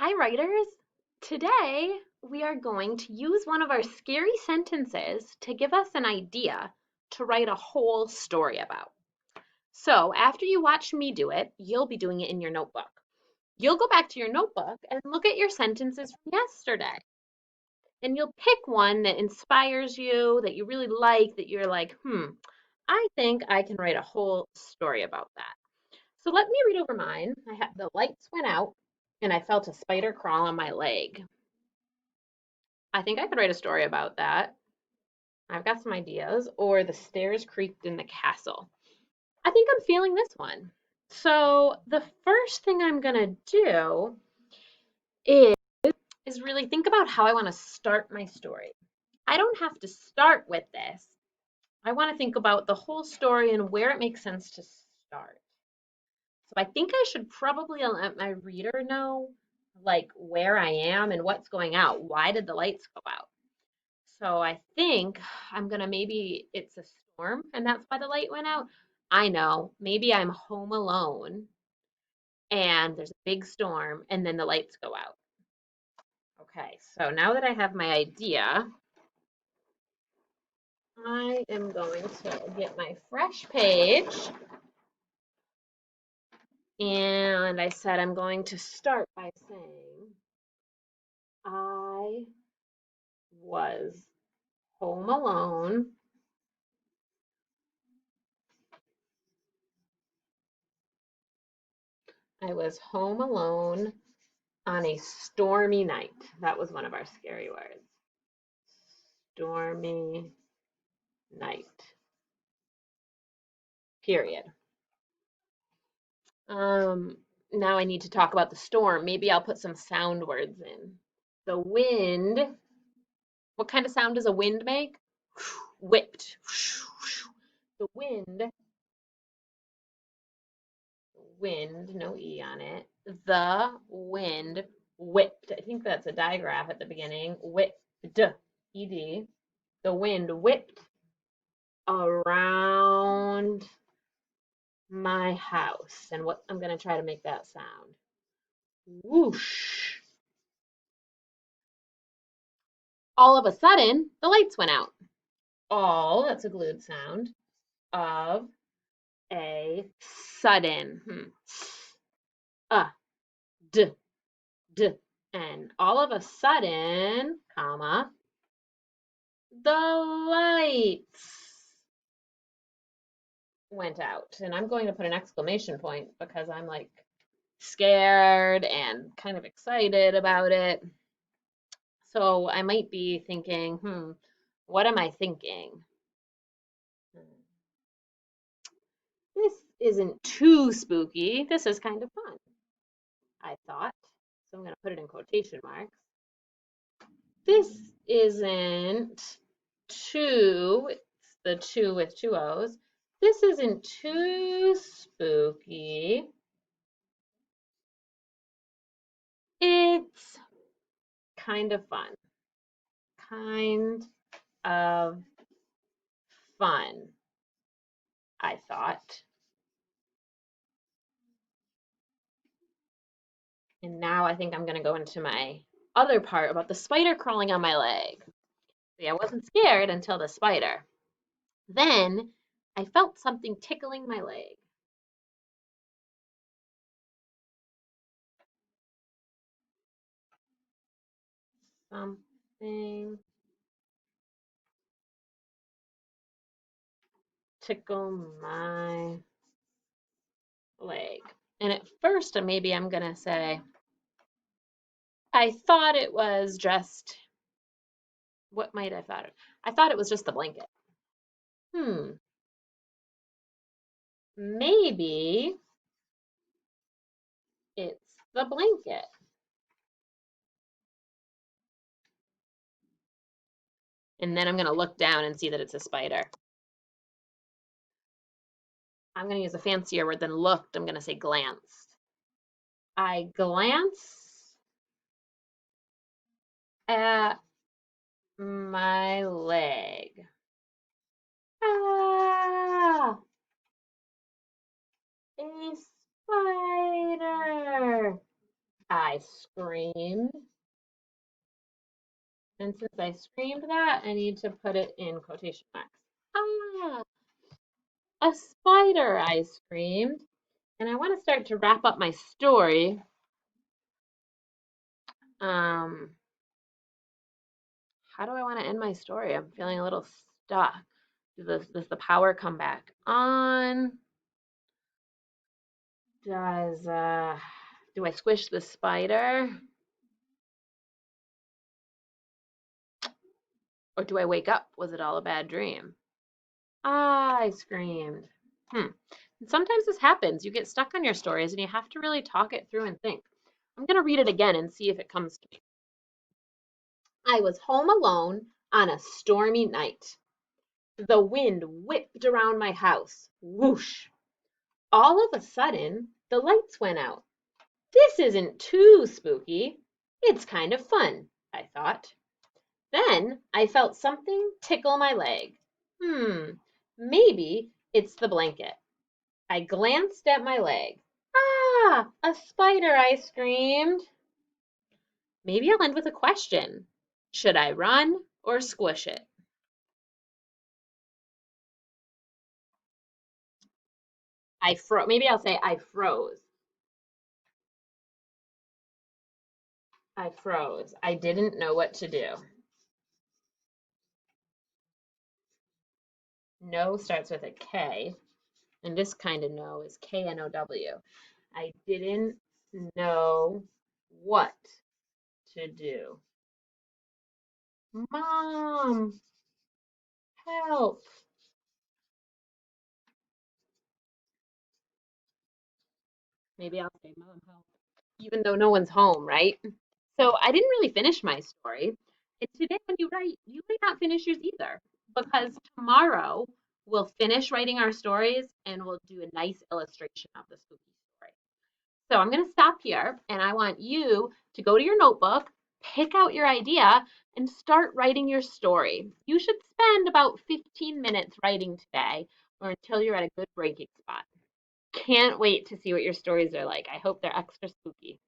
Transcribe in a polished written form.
Hi, writers! Today we are going to use one of our scary sentences to give us an idea to write a whole story about. So, after you watch me do it, you'll be doing it in your notebook. You'll go back to your notebook and look at your sentences from yesterday. And you'll pick one that inspires you, that you really like, that you're like, I think I can write a whole story about that. So let me read over mine. The lights went out and I felt a spider crawl on my leg. I think I could write a story about that. I've got some ideas. Or the stairs creaked in the castle. I think I'm feeling this one. So the first thing I'm gonna do is, is really think about how I want to start my story. I don't have to start with this. I want to think about the whole story and where it makes sense to start. So I think I should probably let my reader know like where I am and what's going out. Why did the lights go out? So I think I'm gonna maybe it's a storm and that's why the light went out. I know. Maybe I'm home alone and there's a big storm and then the lights go out. Okay, so now that I have my idea, I am going to get my fresh page and I said I'm going to start by saying I was home alone. I was home alone on a stormy night. That was one of our scary words. Stormy night. Period. Um, Now I need to talk about the storm. Maybe I'll put some sound words in. The wind. What kind of sound does a wind make? Whipped. The wind, no E on it. The wind whipped. I think that's a digraph at the beginning. Whipped, ed. The wind whipped around my house. And what I'm going to try to make that sound. Whoosh. All of a sudden, the lights went out. All, that's a glued sound, of a sudden. Uh, d, d. And all of a sudden, comma, the lights went out. And I'm going to put an exclamation point because I'm like scared and kind of excited about it. So I might be thinking, what am I thinking? This isn't too spooky. This is kind of fun, I thought. So I'm going to put it in quotation marks. This isn't too, it's the two with two O's. This isn't too spooky. It's kind of fun. Kind of fun, I thought. And now I think I'm going to go into my other part about the spider crawling on my leg. See, I wasn't scared until the spider. Then I felt something tickling my leg. Something tickle my leg. And at first, maybe I'm going to say, I thought it was just, what might I thought it? I thought it was just the blanket. Hmm, maybe it's the blanket. And then I'm going to look down and see that it's a spider. I'm going to use a fancier word than looked. I'm going to say glanced. I glance at my leg. Ah, a spider. I screamed. And since I screamed that, I need to put it in quotation marks. Ah, a spider, I screamed. And I want to start to wrap up my story. Um, how do I want to end my story? I'm feeling a little stuck. Does the power come back on? Do I squish the spider? Or do I wake up? Was it all a bad dream? Ah, I screamed. Hmm. And sometimes this happens. You get stuck on your stories and you have to really talk it through and think. I'm going to read it again and see if it comes to me. I was home alone on a stormy night. The wind whipped around my house. Whoosh! All of a sudden, the lights went out. This isn't too spooky. It's kind of fun, I thought. Then I felt something tickle my leg. Maybe it's the blanket. I glanced at my leg. Ah, a spider, I screamed. Maybe I'll end with a question. Should I run or squish it? Maybe I'll say I froze. I froze. I didn't know what to do. No starts with a K, and this kind of know is K-N-O-W. I didn't know what to do. Mom, help. Maybe I'll say, Mom, help. Even though no one's home, right? So I didn't really finish my story. And today, when you write, you may not finish yours either, because tomorrow we'll finish writing our stories and we'll do a nice illustration of the spooky story. So I'm going to stop here and I want you to go to your notebook, pick out your idea, and start writing your story. You should spend about 15 minutes writing today or until you're at a good breaking spot. Can't wait to see what your stories are like. I hope they're extra spooky.